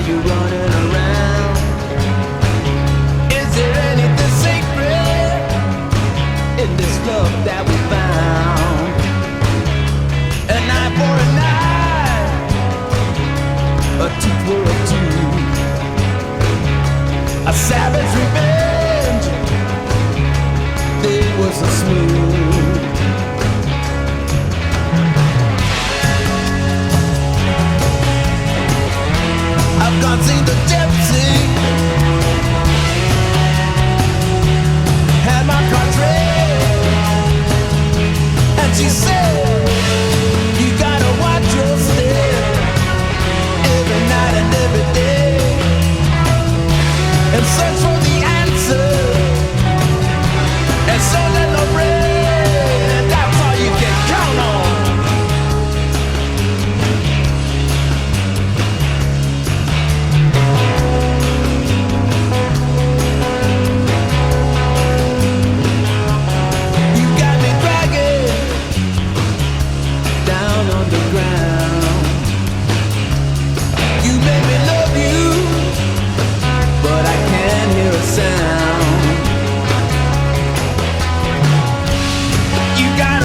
are you running around? Is there anything sacred in this love that we found? An eye for an eye, a tooth for a tooth, a savage revenge. They was a smooth. I've gone seen the depths